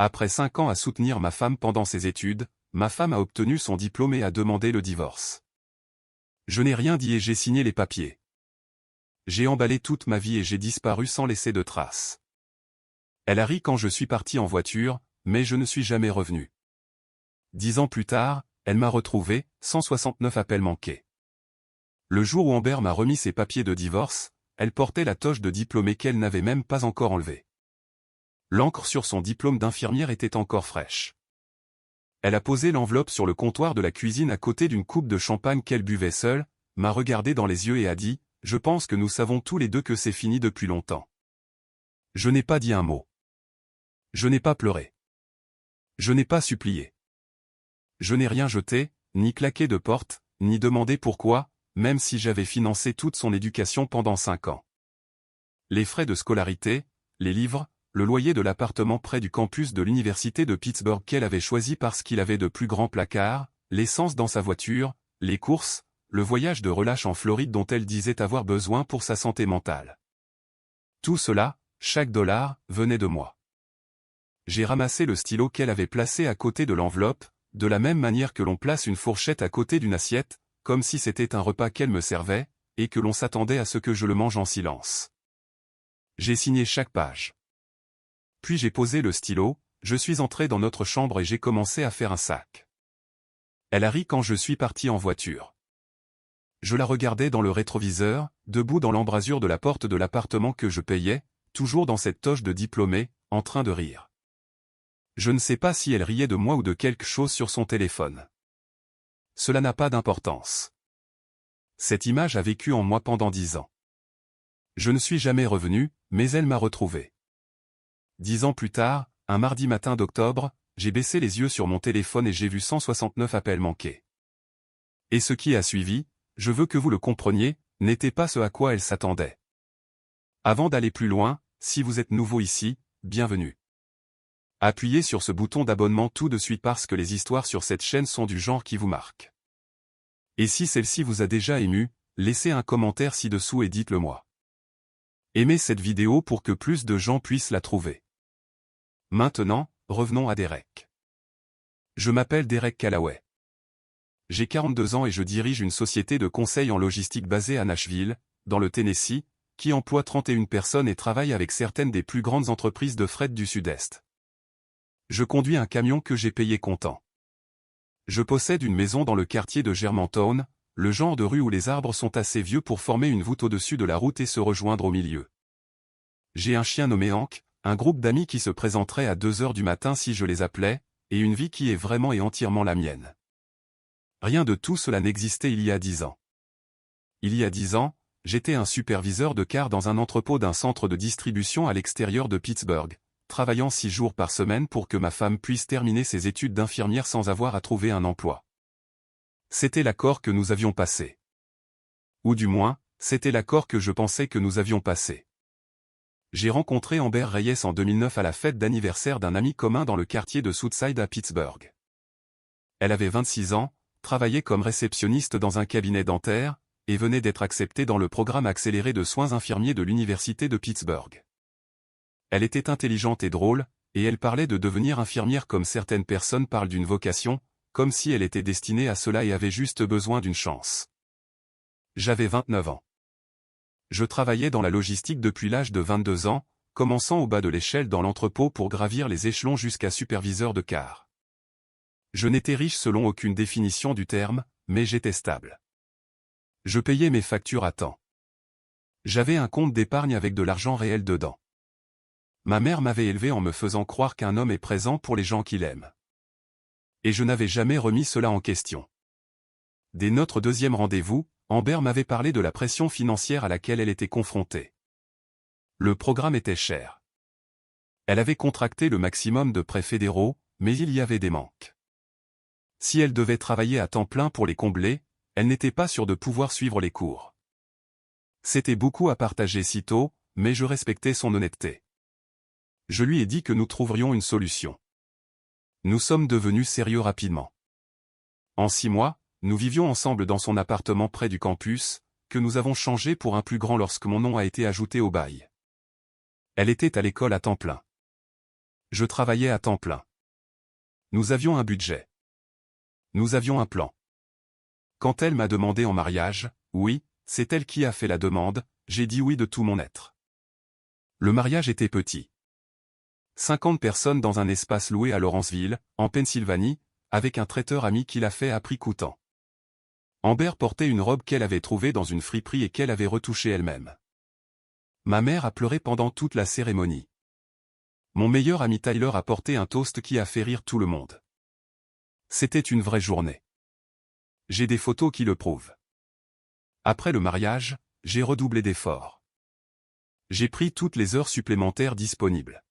Après 5 ans à soutenir ma femme pendant ses études, ma femme a obtenu son diplôme et a demandé le divorce. Je n'ai rien dit et j'ai signé les papiers. J'ai emballé toute ma vie et j'ai disparu sans laisser de traces. Elle a ri quand je suis parti en voiture, mais je ne suis jamais revenu. 10 ans plus tard, elle m'a retrouvé, 169 appels manqués. Le jour où Amber m'a remis ses papiers de divorce, elle portait la toge de diplômée qu'elle n'avait même pas encore enlevée. L'encre sur son diplôme d'infirmière était encore fraîche. Elle a posé l'enveloppe sur le comptoir de la cuisine à côté d'une coupe de champagne qu'elle buvait seule, m'a regardé dans les yeux et a dit « Je pense que nous savons tous les deux que c'est fini depuis longtemps. » Je n'ai pas dit un mot. Je n'ai pas pleuré. Je n'ai pas supplié. Je n'ai rien jeté, ni claqué de porte, ni demandé pourquoi, même si j'avais financé toute son éducation pendant 5 ans. Les frais de scolarité, les livres, le loyer de l'appartement près du campus de l'université de Pittsburgh qu'elle avait choisi parce qu'il avait de plus grands placards, l'essence dans sa voiture, les courses, le voyage de relâche en Floride dont elle disait avoir besoin pour sa santé mentale. Tout cela, chaque dollar, venait de moi. J'ai ramassé le stylo qu'elle avait placé à côté de l'enveloppe, de la même manière que l'on place une fourchette à côté d'une assiette, comme si c'était un repas qu'elle me servait, et que l'on s'attendait à ce que je le mange en silence. J'ai signé chaque page. Puis j'ai posé le stylo, je suis entré dans notre chambre et j'ai commencé à faire un sac. Elle a ri quand je suis parti en voiture. Je la regardais dans le rétroviseur, debout dans l'embrasure de la porte de l'appartement que je payais, toujours dans cette toge de diplômée, en train de rire. Je ne sais pas si elle riait de moi ou de quelque chose sur son téléphone. Cela n'a pas d'importance. Cette image a vécu en moi pendant 10 ans. Je ne suis jamais revenu, mais elle m'a retrouvé. 10 ans plus tard, un mardi matin d'octobre, j'ai baissé les yeux sur mon téléphone et j'ai vu 169 appels manqués. Et ce qui a suivi, je veux que vous le compreniez, n'était pas ce à quoi elle s'attendait. Avant d'aller plus loin, si vous êtes nouveau ici, bienvenue. Appuyez sur ce bouton d'abonnement tout de suite parce que les histoires sur cette chaîne sont du genre qui vous marque. Et si celle-ci vous a déjà ému, laissez un commentaire ci-dessous et dites-le moi. Aimez cette vidéo pour que plus de gens puissent la trouver. Maintenant, revenons à Derek. Je m'appelle Derek Callaway. J'ai 42 ans et je dirige une société de conseil en logistique basée à Nashville, dans le Tennessee, qui emploie 31 personnes et travaille avec certaines des plus grandes entreprises de fret du Sud-Est. Je conduis un camion que j'ai payé comptant. Je possède une maison dans le quartier de Germantown, le genre de rue où les arbres sont assez vieux pour former une voûte au-dessus de la route et se rejoindre au milieu. J'ai un chien nommé Hank, un groupe d'amis qui se présenterait à 2 heures du matin si je les appelais, et une vie qui est vraiment et entièrement la mienne. Rien de tout cela n'existait il y a 10 ans. Il y a 10 ans, j'étais un superviseur de car dans un entrepôt d'un centre de distribution à l'extérieur de Pittsburgh, travaillant 6 jours par semaine pour que ma femme puisse terminer ses études d'infirmière sans avoir à trouver un emploi. C'était l'accord que nous avions passé. Ou du moins, c'était l'accord que je pensais que nous avions passé. J'ai rencontré Amber Reyes en 2009 à la fête d'anniversaire d'un ami commun dans le quartier de Southside à Pittsburgh. Elle avait 26 ans, travaillait comme réceptionniste dans un cabinet dentaire, et venait d'être acceptée dans le programme accéléré de soins infirmiers de l'université de Pittsburgh. Elle était intelligente et drôle, et elle parlait de devenir infirmière comme certaines personnes parlent d'une vocation, comme si elle était destinée à cela et avait juste besoin d'une chance. J'avais 29 ans. Je travaillais dans la logistique depuis l'âge de 22 ans, commençant au bas de l'échelle dans l'entrepôt pour gravir les échelons jusqu'à superviseur de car. Je n'étais riche selon aucune définition du terme, mais j'étais stable. Je payais mes factures à temps. J'avais un compte d'épargne avec de l'argent réel dedans. Ma mère m'avait élevé en me faisant croire qu'un homme est présent pour les gens qu'il aime. Et je n'avais jamais remis cela en question. Dès notre deuxième rendez-vous, Amber m'avait parlé de la pression financière à laquelle elle était confrontée. Le programme était cher. Elle avait contracté le maximum de prêts fédéraux, mais il y avait des manques. Si elle devait travailler à temps plein pour les combler, elle n'était pas sûre de pouvoir suivre les cours. C'était beaucoup à partager si tôt, mais je respectais son honnêteté. Je lui ai dit que nous trouverions une solution. Nous sommes devenus sérieux rapidement. En 6 mois, nous vivions ensemble dans son appartement près du campus, que nous avons changé pour un plus grand lorsque mon nom a été ajouté au bail. Elle était à l'école à temps plein. Je travaillais à temps plein. Nous avions un budget. Nous avions un plan. Quand elle m'a demandé en mariage, oui, c'est elle qui a fait la demande, j'ai dit oui de tout mon être. Le mariage était petit. 50 personnes dans un espace loué à Lawrenceville, en Pennsylvanie, avec un traiteur ami qui l'a fait à prix coûtant. Amber portait une robe qu'elle avait trouvée dans une friperie et qu'elle avait retouchée elle-même. Ma mère a pleuré pendant toute la cérémonie. Mon meilleur ami Tyler a porté un toast qui a fait rire tout le monde. C'était une vraie journée. J'ai des photos qui le prouvent. Après le mariage, j'ai redoublé d'efforts. J'ai pris toutes les heures supplémentaires disponibles.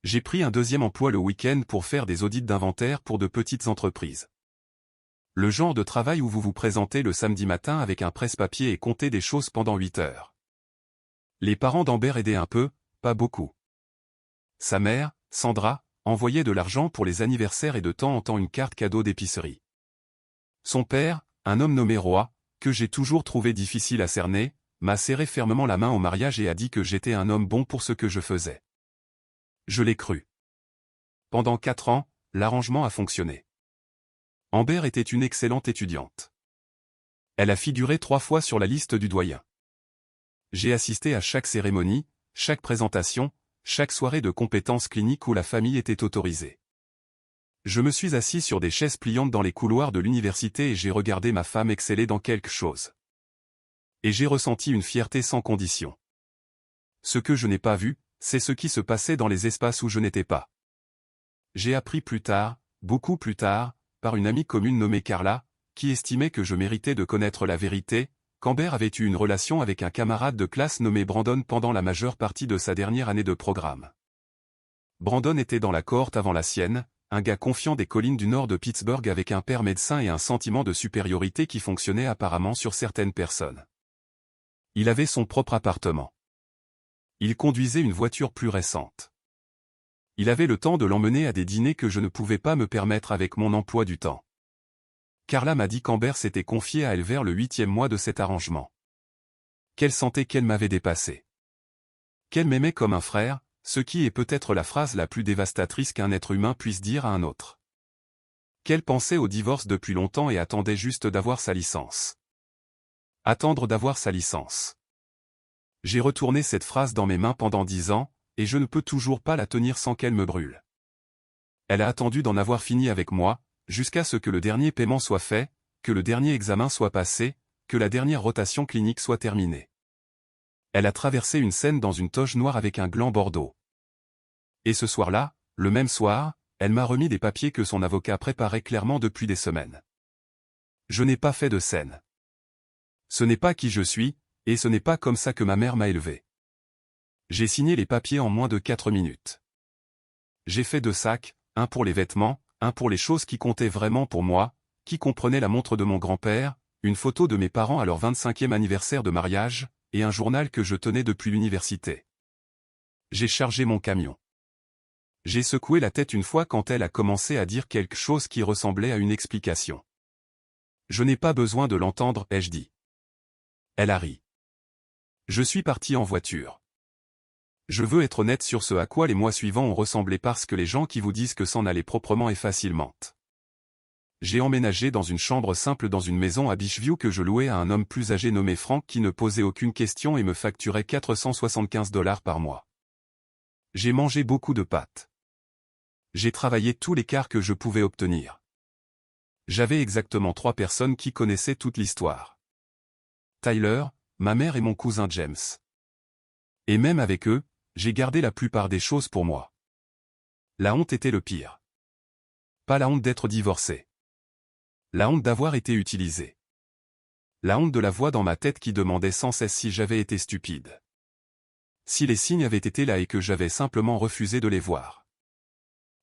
J'ai pris un deuxième emploi le week-end pour faire des audits d'inventaire pour de petites entreprises. Le genre de travail où vous vous présentez le samedi matin avec un presse-papier et comptez des choses pendant 8 heures. Les parents d'Amber aidaient un peu, pas beaucoup. Sa mère, Sandra, envoyait de l'argent pour les anniversaires et de temps en temps une carte cadeau d'épicerie. Son père, un homme nommé Roy, que j'ai toujours trouvé difficile à cerner, m'a serré fermement la main au mariage et a dit que j'étais un homme bon pour ce que je faisais. Je l'ai cru. Pendant 4 ans, l'arrangement a fonctionné. Amber était une excellente étudiante. Elle a figuré 3 fois sur la liste du doyen. J'ai assisté à chaque cérémonie, chaque présentation, chaque soirée de compétences cliniques où la famille était autorisée. Je me suis assis sur des chaises pliantes dans les couloirs de l'université et j'ai regardé ma femme exceller dans quelque chose. Et j'ai ressenti une fierté sans condition. Ce que je n'ai pas vu, c'est ce qui se passait dans les espaces où je n'étais pas. J'ai appris plus tard, beaucoup plus tard, par une amie commune nommée Carla, qui estimait que je méritais de connaître la vérité, qu'Amber avait eu une relation avec un camarade de classe nommé Brandon pendant la majeure partie de sa dernière année de programme. Brandon était dans la cohorte avant la sienne, un gars confiant des collines du nord de Pittsburgh avec un père médecin et un sentiment de supériorité qui fonctionnait apparemment sur certaines personnes. Il avait son propre appartement. Il conduisait une voiture plus récente. Il avait le temps de l'emmener à des dîners que je ne pouvais pas me permettre avec mon emploi du temps. Carla m'a dit qu'Amber s'était confiée à elle vers le 8e mois de cet arrangement. Qu'elle sentait qu'elle m'avait dépassé. Qu'elle m'aimait comme un frère, ce qui est peut-être la phrase la plus dévastatrice qu'un être humain puisse dire à un autre. Qu'elle pensait au divorce depuis longtemps et attendait juste d'avoir sa licence. Attendre d'avoir sa licence. J'ai retourné cette phrase dans mes mains pendant 10 ans, et je ne peux toujours pas la tenir sans qu'elle me brûle. Elle a attendu d'en avoir fini avec moi, jusqu'à ce que le dernier paiement soit fait, que le dernier examen soit passé, que la dernière rotation clinique soit terminée. Elle a traversé une scène dans une toge noire avec un gland bordeaux. Et ce soir-là, le même soir, elle m'a remis des papiers que son avocat préparait clairement depuis des semaines. Je n'ai pas fait de scène. Ce n'est pas qui je suis, et ce n'est pas comme ça que ma mère m'a élevé. J'ai signé les papiers en moins de 4 minutes. J'ai fait 2 sacs, un pour les vêtements, un pour les choses qui comptaient vraiment pour moi, qui comprenaient la montre de mon grand-père, une photo de mes parents à leur 25e anniversaire de mariage, et un journal que je tenais depuis l'université. J'ai chargé mon camion. J'ai secoué la tête une fois quand elle a commencé à dire quelque chose qui ressemblait à une explication. Je n'ai pas besoin de l'entendre, ai-je dit. Elle a ri. Je suis parti en voiture. Je veux être honnête sur ce à quoi les mois suivants ont ressemblé parce que les gens qui vous disent que s'en aller proprement et facilement. J'ai emménagé dans une chambre simple dans une maison à Beachview que je louais à un homme plus âgé nommé Frank qui ne posait aucune question et me facturait $475 par mois. J'ai mangé beaucoup de pâtes. J'ai travaillé tous les quarts que je pouvais obtenir. J'avais exactement 3 personnes qui connaissaient toute l'histoire. Tyler, ma mère et mon cousin James. Et même avec eux, j'ai gardé la plupart des choses pour moi. La honte était le pire. Pas la honte d'être divorcé. La honte d'avoir été utilisé. La honte de la voix dans ma tête qui demandait sans cesse si j'avais été stupide. Si les signes avaient été là et que j'avais simplement refusé de les voir.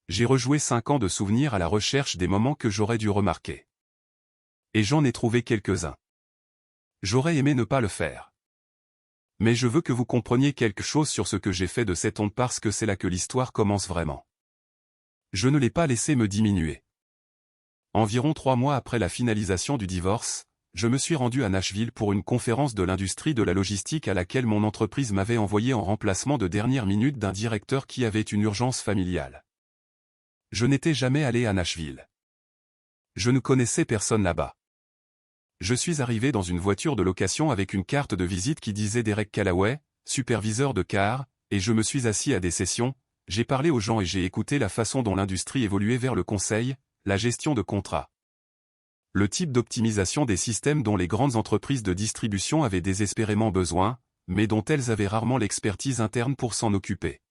J'ai rejoué 5 ans de souvenirs à la recherche des moments que j'aurais dû remarquer. Et j'en ai trouvé quelques-uns. J'aurais aimé ne pas le faire. Mais je veux que vous compreniez quelque chose sur ce que j'ai fait de cette honte parce que c'est là que l'histoire commence vraiment. Je ne l'ai pas laissé me diminuer. Environ 3 mois après la finalisation du divorce, je me suis rendu à Nashville pour une conférence de l'industrie de la logistique à laquelle mon entreprise m'avait envoyé en remplacement de dernière minute d'un directeur qui avait une urgence familiale. Je n'étais jamais allé à Nashville. Je ne connaissais personne là-bas. Je suis arrivé dans une voiture de location avec une carte de visite qui disait Derek Callaway, superviseur de car, et je me suis assis à des sessions, j'ai parlé aux gens et j'ai écouté la façon dont l'industrie évoluait vers le conseil, la gestion de contrats. Le type d'optimisation des systèmes dont les grandes entreprises de distribution avaient désespérément besoin, mais dont elles avaient rarement l'expertise interne pour s'en occuper.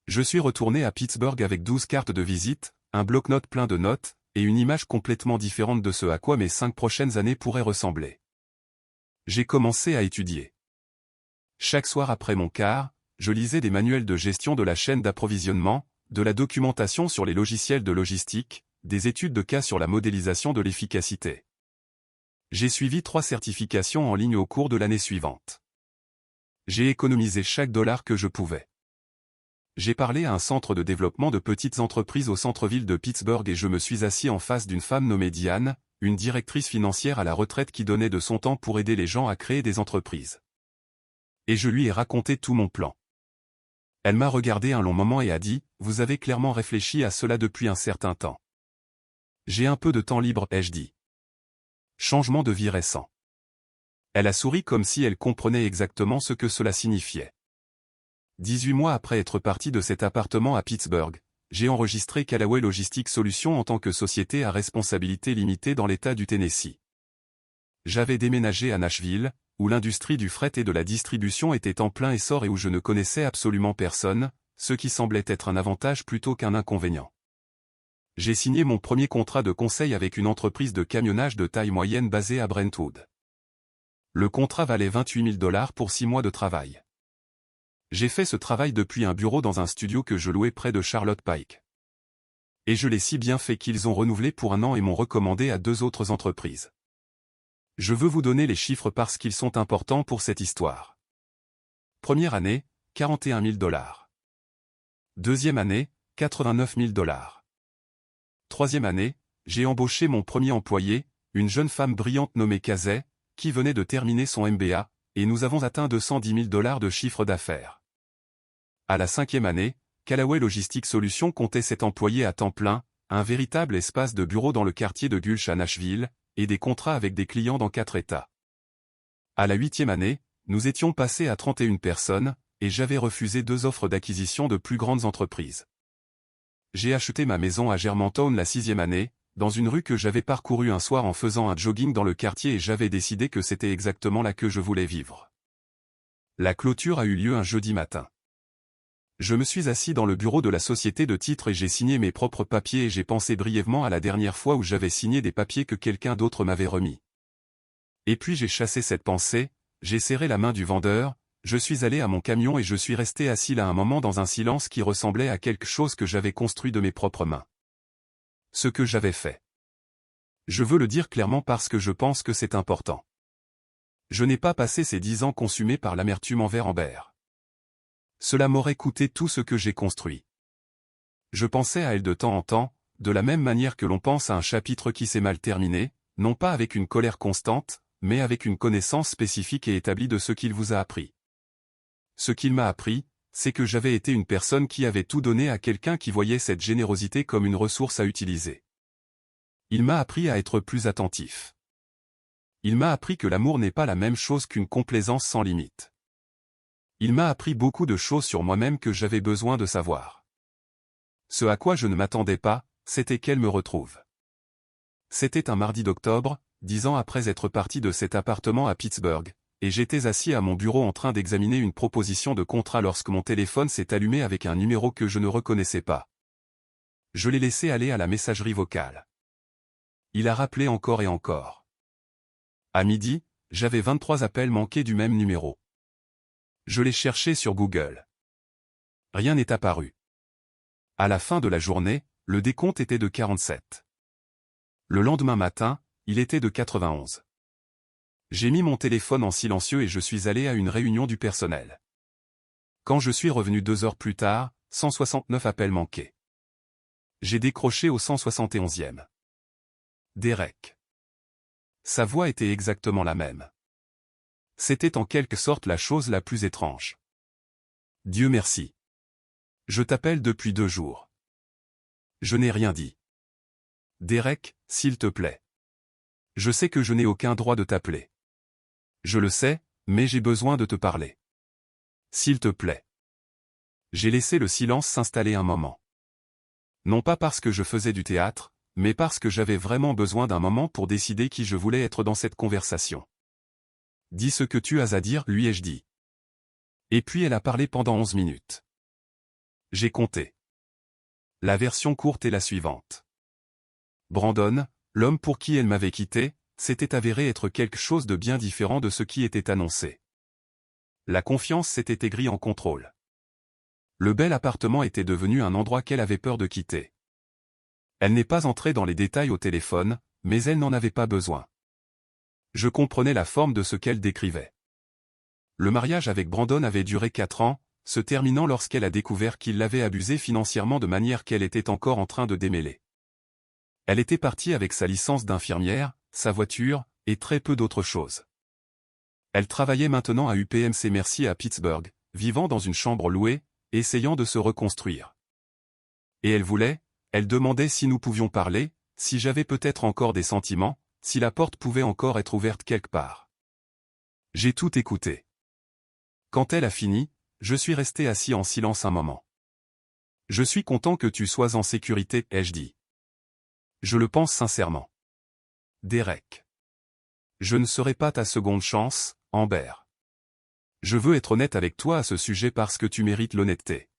Je suis retourné à Pittsburgh avec 12 cartes de visite, un bloc-notes plein de notes, et une image complètement différente de ce à quoi mes 5 prochaines années pourraient ressembler. J'ai commencé à étudier. Chaque soir après mon quart, je lisais des manuels de gestion de la chaîne d'approvisionnement, de la documentation sur les logiciels de logistique, des études de cas sur la modélisation de l'efficacité. J'ai suivi 3 certifications en ligne au cours de l'année suivante. J'ai économisé chaque dollar que je pouvais. J'ai parlé à un centre de développement de petites entreprises au centre-ville de Pittsburgh et je me suis assis en face d'une femme nommée Diane, une directrice financière à la retraite qui donnait de son temps pour aider les gens à créer des entreprises. Et je lui ai raconté tout mon plan. Elle m'a regardé un long moment et a dit, « Vous avez clairement réfléchi à cela depuis un certain temps. » J'ai un peu de temps libre, ai-je dit. Changement de vie récent. Elle a souri comme si elle comprenait exactement ce que cela signifiait. 18 mois après être parti de cet appartement à Pittsburgh, j'ai enregistré Callaway Logistics Solutions en tant que société à responsabilité limitée dans l'État du Tennessee. J'avais déménagé à Nashville, où l'industrie du fret et de la distribution était en plein essor et où je ne connaissais absolument personne, ce qui semblait être un avantage plutôt qu'un inconvénient. J'ai signé mon premier contrat de conseil avec une entreprise de camionnage de taille moyenne basée à Brentwood. Le contrat valait $28 000 pour 6 mois de travail. J'ai fait ce travail depuis un bureau dans un studio que je louais près de Charlotte Pike. Et je l'ai si bien fait qu'ils ont renouvelé pour 1 an et m'ont recommandé à 2 autres entreprises. Je veux vous donner les chiffres parce qu'ils sont importants pour cette histoire. Première année, $41 000. Deuxième année, $89 000. Troisième année, j'ai embauché mon premier employé, une jeune femme brillante nommée Kazay, qui venait de terminer son MBA, et nous avons atteint $210 000 de chiffre d'affaires. À la 5e année, Callaway Logistics Solutions comptait 7 employés à temps plein, un véritable espace de bureau dans le quartier de Gulch à Nashville, et des contrats avec des clients dans 4 États. À la 8e année, nous étions passés à 31 personnes, et j'avais refusé 2 offres d'acquisition de plus grandes entreprises. J'ai acheté ma maison à Germantown la 6e année, dans une rue que j'avais parcourue un soir en faisant un jogging dans le quartier et j'avais décidé que c'était exactement là que je voulais vivre. La clôture a eu lieu un jeudi matin. Je me suis assis dans le bureau de la société de titres et j'ai signé mes propres papiers et j'ai pensé brièvement à la dernière fois où j'avais signé des papiers que quelqu'un d'autre m'avait remis. Et puis j'ai chassé cette pensée, j'ai serré la main du vendeur, je suis allé à mon camion et je suis resté assis là un moment dans un silence qui ressemblait à quelque chose que j'avais construit de mes propres mains. Ce que j'avais fait. Je veux le dire clairement parce que je pense que c'est important. Je n'ai pas passé ces 10 ans consumés par l'amertume envers Amber. Cela m'aurait coûté tout ce que j'ai construit. Je pensais à elle de temps en temps, de la même manière que l'on pense à un chapitre qui s'est mal terminé, non pas avec une colère constante, mais avec une connaissance spécifique et établie de ce qu'il vous a appris. Ce qu'il m'a appris, c'est que j'avais été une personne qui avait tout donné à quelqu'un qui voyait cette générosité comme une ressource à utiliser. Il m'a appris à être plus attentif. Il m'a appris que l'amour n'est pas la même chose qu'une complaisance sans limite. Il m'a appris beaucoup de choses sur moi-même que j'avais besoin de savoir. Ce à quoi je ne m'attendais pas, c'était qu'elle me retrouve. C'était un mardi d'octobre, 10 ans après être parti de cet appartement à Pittsburgh, et j'étais assis à mon bureau en train d'examiner une proposition de contrat lorsque mon téléphone s'est allumé avec un numéro que je ne reconnaissais pas. Je l'ai laissé aller à la messagerie vocale. Il a rappelé encore et encore. À midi, j'avais 23 appels manqués du même numéro. Je l'ai cherché sur Google. Rien n'est apparu. À la fin de la journée, le décompte était de 47. Le lendemain matin, il était de 91. J'ai mis mon téléphone en silencieux et je suis allé à une réunion du personnel. Quand je suis revenu 2 heures plus tard, 169 appels manqués. J'ai décroché au 171e. Derek. Sa voix était exactement la même. C'était en quelque sorte la chose la plus étrange. Dieu merci. Je t'appelle depuis 2 jours. Je n'ai rien dit. Derek, s'il te plaît. Je sais que je n'ai aucun droit de t'appeler. Je le sais, mais j'ai besoin de te parler. S'il te plaît. J'ai laissé le silence s'installer un moment. Non pas parce que je faisais du théâtre, mais parce que j'avais vraiment besoin d'un moment pour décider qui je voulais être dans cette conversation. Dis ce que tu as à dire, lui ai-je dit. Et puis elle a parlé pendant 11 minutes. J'ai compté. La version courte est la suivante. Brandon, l'homme pour qui elle m'avait quitté, s'était avéré être quelque chose de bien différent de ce qui était annoncé. La confiance s'était aigrie en contrôle. Le bel appartement était devenu un endroit qu'elle avait peur de quitter. Elle n'est pas entrée dans les détails au téléphone, mais elle n'en avait pas besoin. Je comprenais la forme de ce qu'elle décrivait. Le mariage avec Brandon avait duré 4 ans, se terminant lorsqu'elle a découvert qu'il l'avait abusée financièrement de manière qu'elle était encore en train de démêler. Elle était partie avec sa licence d'infirmière, sa voiture, et très peu d'autres choses. Elle travaillait maintenant à UPMC Mercy à Pittsburgh, vivant dans une chambre louée, essayant de se reconstruire. Et elle demandait si nous pouvions parler, si j'avais peut-être encore des sentiments, si la porte pouvait encore être ouverte quelque part. J'ai tout écouté. Quand elle a fini, je suis resté assis en silence un moment. Je suis content que tu sois en sécurité, ai-je dit. Je le pense sincèrement. Derek. Je ne serai pas ta seconde chance, Amber. Je veux être honnête avec toi à ce sujet parce que tu mérites l'honnêteté.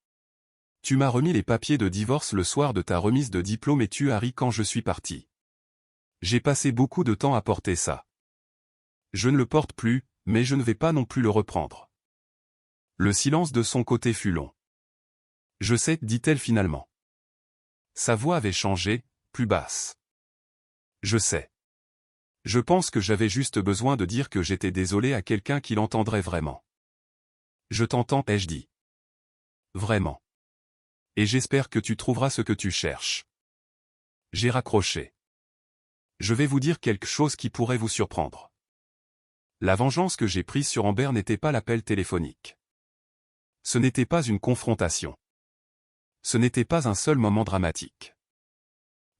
Tu m'as remis les papiers de divorce le soir de ta remise de diplôme et tu as ri quand je suis parti. J'ai passé beaucoup de temps à porter ça. Je ne le porte plus, mais je ne vais pas non plus le reprendre. Le silence de son côté fut long. Je sais, dit-elle finalement. Sa voix avait changé, plus basse. Je sais. Je pense que j'avais juste besoin de dire que j'étais désolé à quelqu'un qui l'entendrait vraiment. Je t'entends, ai-je dit. Vraiment. Et j'espère que tu trouveras ce que tu cherches. J'ai raccroché. Je vais vous dire quelque chose qui pourrait vous surprendre. La vengeance que j'ai prise sur Amber n'était pas l'appel téléphonique. Ce n'était pas une confrontation. Ce n'était pas un seul moment dramatique.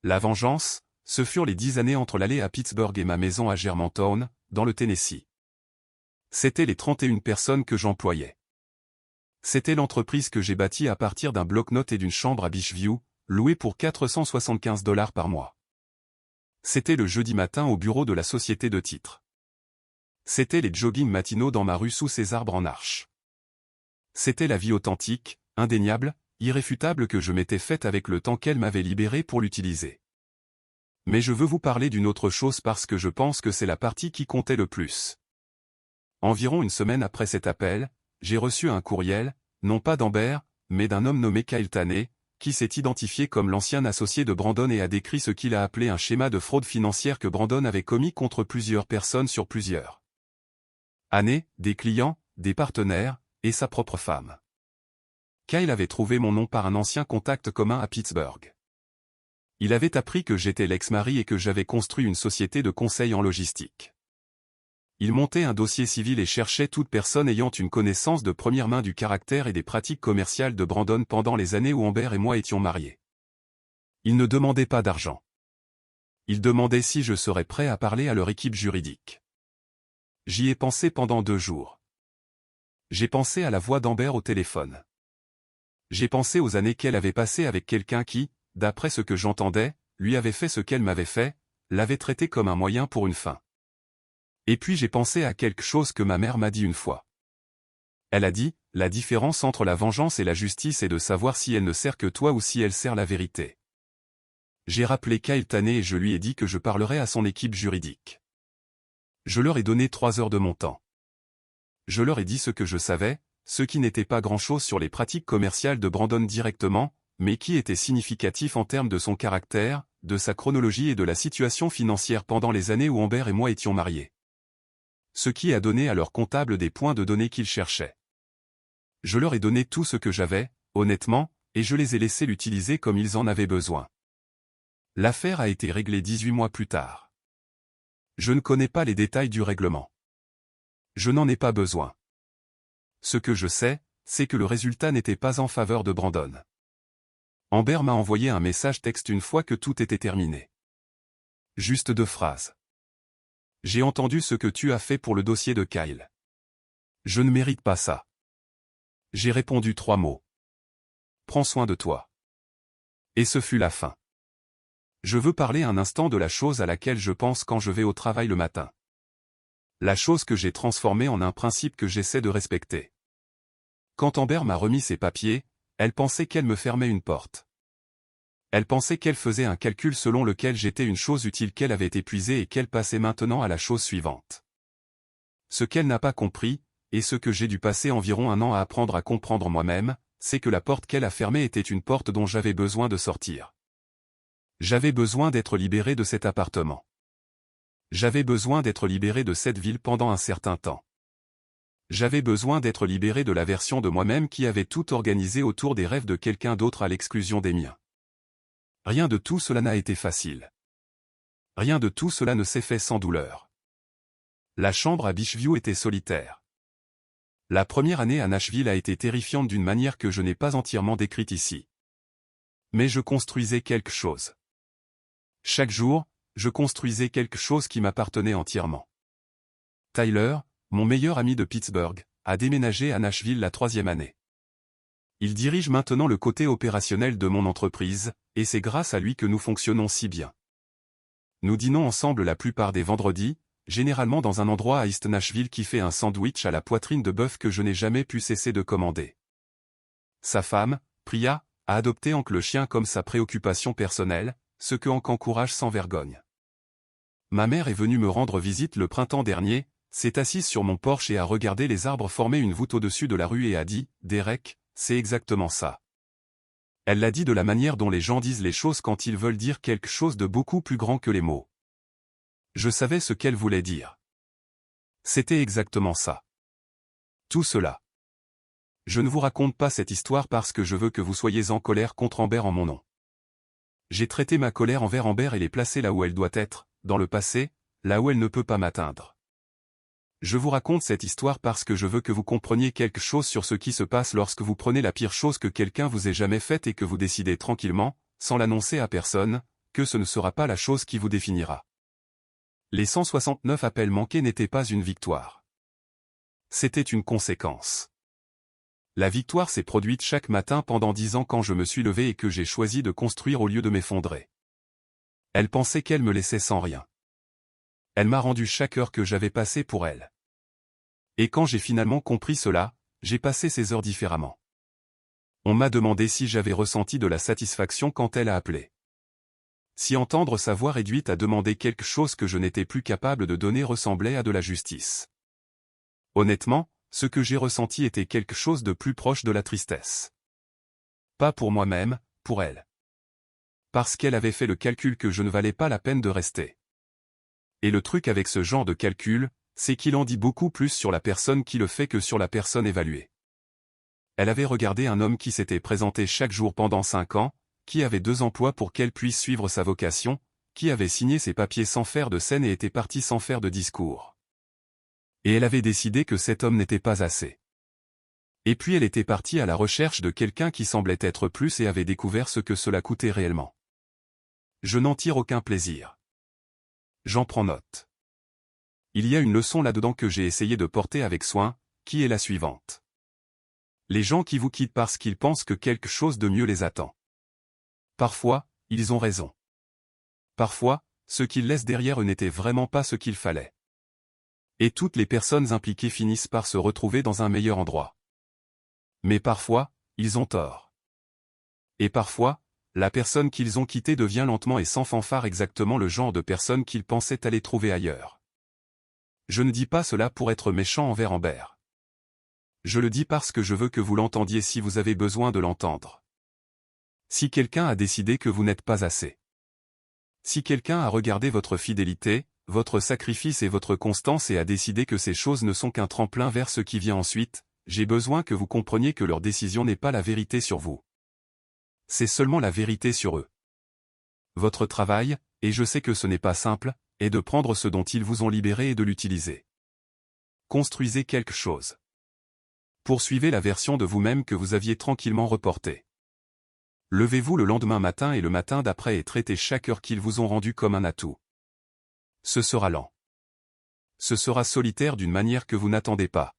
La vengeance, ce furent les 10 années entre l'aller à Pittsburgh et ma maison à Germantown, dans le Tennessee. C'était les 31 personnes que j'employais. C'était l'entreprise que j'ai bâtie à partir d'un bloc-notes et d'une chambre à Beachview, louée pour $475 par mois. C'était le jeudi matin au bureau de la société de titres. C'était les joggings matinaux dans ma rue sous ces arbres en arche. C'était la vie authentique, indéniable, irréfutable que je m'étais faite avec le temps qu'elle m'avait libéré pour l'utiliser. Mais je veux vous parler d'une autre chose parce que je pense que c'est la partie qui comptait le plus. Environ une semaine après cet appel, j'ai reçu un courriel, non pas d'Amber, mais d'un homme nommé Kyle Taney, qui s'est identifié comme l'ancien associé de Brandon et a décrit ce qu'il a appelé un schéma de fraude financière que Brandon avait commis contre plusieurs personnes sur plusieurs années, des clients, des partenaires, et sa propre femme. Kyle avait trouvé mon nom par un ancien contact commun à Pittsburgh. Il avait appris que j'étais l'ex-mari et que j'avais construit une société de conseil en logistique. Il montait un dossier civil et cherchait toute personne ayant une connaissance de première main du caractère et des pratiques commerciales de Brandon pendant les années où Amber et moi étions mariés. Il ne demandait pas d'argent. Il demandait si je serais prêt à parler à leur équipe juridique. J'y ai pensé pendant 2 jours. J'ai pensé à la voix d'Amber au téléphone. J'ai pensé aux années qu'elle avait passées avec quelqu'un qui, d'après ce que j'entendais, lui avait fait ce qu'elle m'avait fait, l'avait traité comme un moyen pour une fin. Et puis j'ai pensé à quelque chose que ma mère m'a dit une fois. Elle a dit, la différence entre la vengeance et la justice est de savoir si elle ne sert que toi ou si elle sert la vérité. J'ai rappelé Kyle Taney et je lui ai dit que je parlerais à son équipe juridique. Je leur ai donné 3 heures de mon temps. Je leur ai dit ce que je savais, ce qui n'était pas grand-chose sur les pratiques commerciales de Brandon directement, mais qui était significatif en termes de son caractère, de sa chronologie et de la situation financière pendant les années où Amber et moi étions mariés. Ce qui a donné à leur comptable des points de données qu'ils cherchaient. Je leur ai donné tout ce que j'avais, honnêtement, et je les ai laissés l'utiliser comme ils en avaient besoin. L'affaire a été réglée 18 mois plus tard. Je ne connais pas les détails du règlement. Je n'en ai pas besoin. Ce que je sais, c'est que le résultat n'était pas en faveur de Brandon. Amber m'a envoyé un message texte une fois que tout était terminé. Juste 2 phrases. J'ai entendu ce que tu as fait pour le dossier de Kyle. Je ne mérite pas ça. J'ai répondu 3 mots. Prends soin de toi. Et ce fut la fin. Je veux parler un instant de la chose à laquelle je pense quand je vais au travail le matin. La chose que j'ai transformée en un principe que j'essaie de respecter. Quand Amber m'a remis ses papiers, elle pensait qu'elle me fermait une porte. Elle pensait qu'elle faisait un calcul selon lequel j'étais une chose utile qu'elle avait épuisée et qu'elle passait maintenant à la chose suivante. Ce qu'elle n'a pas compris, et ce que j'ai dû passer environ 1 an à apprendre à comprendre moi-même, c'est que la porte qu'elle a fermée était une porte dont j'avais besoin de sortir. J'avais besoin d'être libéré de cet appartement. J'avais besoin d'être libéré de cette ville pendant un certain temps. J'avais besoin d'être libéré de la version de moi-même qui avait tout organisé autour des rêves de quelqu'un d'autre à l'exclusion des miens. Rien de tout cela n'a été facile. Rien de tout cela ne s'est fait sans douleur. La chambre à Beachview était solitaire. La première année à Nashville a été terrifiante d'une manière que je n'ai pas entièrement décrite ici. Mais je construisais quelque chose. Chaque jour, je construisais quelque chose qui m'appartenait entièrement. Tyler, mon meilleur ami de Pittsburgh, a déménagé à Nashville la 3e année. Il dirige maintenant le côté opérationnel de mon entreprise, et c'est grâce à lui que nous fonctionnons si bien. Nous dînons ensemble la plupart des vendredis, généralement dans un endroit à East Nashville qui fait un sandwich à la poitrine de bœuf que je n'ai jamais pu cesser de commander. Sa femme, Priya, a adopté Hank le chien comme sa préoccupation personnelle, ce que Hank encourage sans vergogne. Ma mère est venue me rendre visite le printemps dernier, s'est assise sur mon porche et a regardé les arbres former une voûte au-dessus de la rue et a dit « Derek, c'est exactement ça ». Elle l'a dit de la manière dont les gens disent les choses quand ils veulent dire quelque chose de beaucoup plus grand que les mots. Je savais ce qu'elle voulait dire. C'était exactement ça. Tout cela. Je ne vous raconte pas cette histoire parce que je veux que vous soyez en colère contre Amber en mon nom. J'ai traité ma colère envers Amber et l'ai placée là où elle doit être, dans le passé, là où elle ne peut pas m'atteindre. Je vous raconte cette histoire parce que je veux que vous compreniez quelque chose sur ce qui se passe lorsque vous prenez la pire chose que quelqu'un vous ait jamais faite et que vous décidez tranquillement, sans l'annoncer à personne, que ce ne sera pas la chose qui vous définira. Les 169 appels manqués n'étaient pas une victoire. C'était une conséquence. La victoire s'est produite chaque matin pendant 10 ans quand je me suis levé et que j'ai choisi de construire au lieu de m'effondrer. Elle pensait qu'elle me laissait sans rien. Elle m'a rendu chaque heure que j'avais passée pour elle. Et quand j'ai finalement compris cela, j'ai passé ces heures différemment. On m'a demandé si j'avais ressenti de la satisfaction quand elle a appelé. Si entendre sa voix réduite à demander quelque chose que je n'étais plus capable de donner ressemblait à de la justice. Honnêtement, ce que j'ai ressenti était quelque chose de plus proche de la tristesse. Pas pour moi-même, pour elle. Parce qu'elle avait fait le calcul que je ne valais pas la peine de rester. Et le truc avec ce genre de calcul, c'est qu'il en dit beaucoup plus sur la personne qui le fait que sur la personne évaluée. Elle avait regardé un homme qui s'était présenté chaque jour pendant 5 ans, qui avait 2 emplois pour qu'elle puisse suivre sa vocation, qui avait signé ses papiers sans faire de scène et était parti sans faire de discours. Et elle avait décidé que cet homme n'était pas assez. Et puis elle était partie à la recherche de quelqu'un qui semblait être plus et avait découvert ce que cela coûtait réellement. Je n'en tire aucun plaisir. J'en prends note. Il y a une leçon là-dedans que j'ai essayé de porter avec soin, qui est la suivante. Les gens qui vous quittent parce qu'ils pensent que quelque chose de mieux les attend. Parfois, ils ont raison. Parfois, ce qu'ils laissent derrière eux n'était vraiment pas ce qu'il fallait. Et toutes les personnes impliquées finissent par se retrouver dans un meilleur endroit. Mais parfois, ils ont tort. Et parfois, la personne qu'ils ont quittée devient lentement et sans fanfare exactement le genre de personne qu'ils pensaient aller trouver ailleurs. Je ne dis pas cela pour être méchant envers Amber. Je le dis parce que je veux que vous l'entendiez si vous avez besoin de l'entendre. Si quelqu'un a décidé que vous n'êtes pas assez. Si quelqu'un a regardé votre fidélité, votre sacrifice et votre constance et a décidé que ces choses ne sont qu'un tremplin vers ce qui vient ensuite, j'ai besoin que vous compreniez que leur décision n'est pas la vérité sur vous. C'est seulement la vérité sur eux. Votre travail, et je sais que ce n'est pas simple, est de prendre ce dont ils vous ont libéré et de l'utiliser. Construisez quelque chose. Poursuivez la version de vous-même que vous aviez tranquillement reportée. Levez-vous le lendemain matin et le matin d'après et traitez chaque heure qu'ils vous ont rendue comme un atout. Ce sera lent. Ce sera solitaire d'une manière que vous n'attendez pas.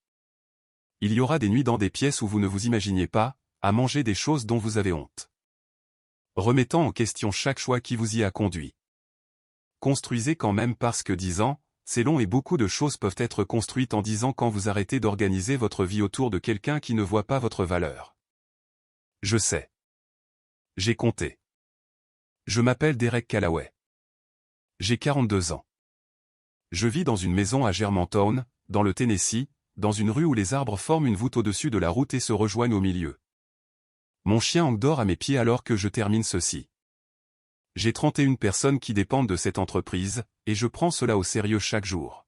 Il y aura des nuits dans des pièces où vous ne vous imaginiez pas, à manger des choses dont vous avez honte. Remettant en question chaque choix qui vous y a conduit. Construisez quand même parce que 10 ans, c'est long et beaucoup de choses peuvent être construites en 10 ans quand vous arrêtez d'organiser votre vie autour de quelqu'un qui ne voit pas votre valeur. Je sais. J'ai compté. Je m'appelle Derek Callaway. J'ai 42 ans. Je vis dans une maison à Germantown, dans le Tennessee, dans une rue où les arbres forment une voûte au-dessus de la route et se rejoignent au milieu. Mon chien Hank dort à mes pieds alors que je termine ceci. J'ai 31 personnes qui dépendent de cette entreprise, et je prends cela au sérieux chaque jour.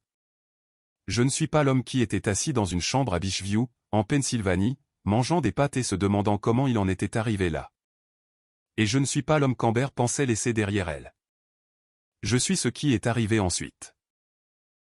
Je ne suis pas l'homme qui était assis dans une chambre à Beachview, en Pennsylvanie, mangeant des pâtes et se demandant comment il en était arrivé là. Et je ne suis pas l'homme qu'Amber pensait laisser derrière elle. Je suis ce qui est arrivé ensuite.